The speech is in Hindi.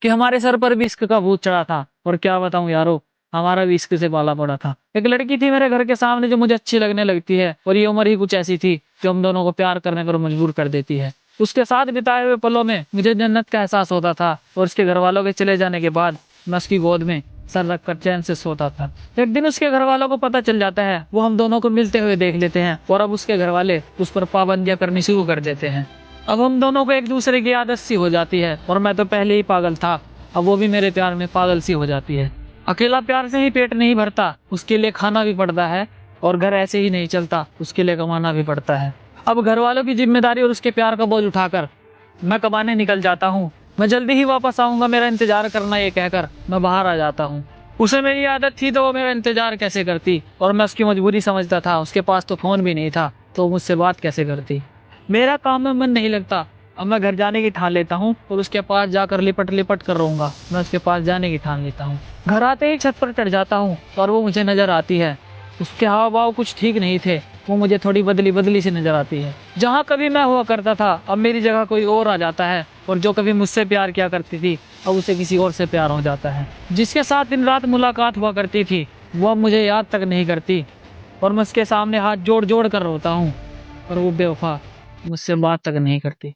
कि हमारे सर पर भी इश्क का भूत चढ़ा था। और क्या बताऊं यारो, हमारा भी इश्क से पाला पड़ा था। एक लड़की थी मेरे घर के सामने जो मुझे अच्छी लगने लगती है, और ये उम्र ही कुछ ऐसी थी जो हम दोनों को प्यार करने पर मजबूर कर देती है। उसके साथ बिताए हुए पलों में मुझे जन्नत का एहसास होता था, और उसके घर वालों के चले जाने के बाद मैं उसकी गोद में सर रखकर चैन से सोता था। एक दिन उसके घर वालों को पता चल जाता है, वो हम दोनों को मिलते हुए देख लेते हैं, और अब उसके घर वाले उस पर पाबंदियां करनी शुरू कर देते हैं। अब हम दोनों को एक दूसरे की आदत सी हो जाती है, और मैं तो पहले ही पागल था, अब वो भी मेरे प्यार में पागल सी हो जाती है। अकेला प्यार से ही पेट नहीं भरता, उसके लिए खाना भी पड़ता है, और घर ऐसे ही नहीं चलता, उसके लिए कमाना भी पड़ता है। अब घर वालों की जिम्मेदारी और उसके प्यार का बोझ उठाकर मैं कमाने निकल जाता हूँ। मैं जल्दी ही वापस आऊंगा, मेरा इंतजार करना, ये कहकर मैं बाहर आ जाता हूँ। उसे मेरी आदत थी तो वो मेरा इंतजार कैसे करती, और मैं उसकी मजबूरी समझता था। उसके पास तो फोन भी नहीं था, तो मुझसे बात कैसे करती। मेरा काम में मन नहीं लगता। अब मैं घर जाने की ठान लेता हूँ, और उसके पास जाकर लिपट लिपट कर रहूंगा। मैं उसके पास जाने की ठान लेता हूँ। घर आते ही छत पर चढ़ जाता हूँ, और वो मुझे नजर आती है। उसके हाव भाव कुछ ठीक नहीं थे, वो मुझे थोड़ी बदली बदली सी नजर आती है। जहाँ कभी मैं हुआ करता था, अब मेरी जगह कोई और आ जाता है, और जो कभी मुझसे प्यार किया करती थी, अब उसे किसी और से प्यार हो जाता है। जिसके साथ दिन रात मुलाकात हुआ करती थी, वो अब मुझे याद तक नहीं करती, और मैं उसके सामने हाथ जोड़ जोड़ कर रोता हूँ, और वो बेवफा मुझसे बात तक नहीं करती।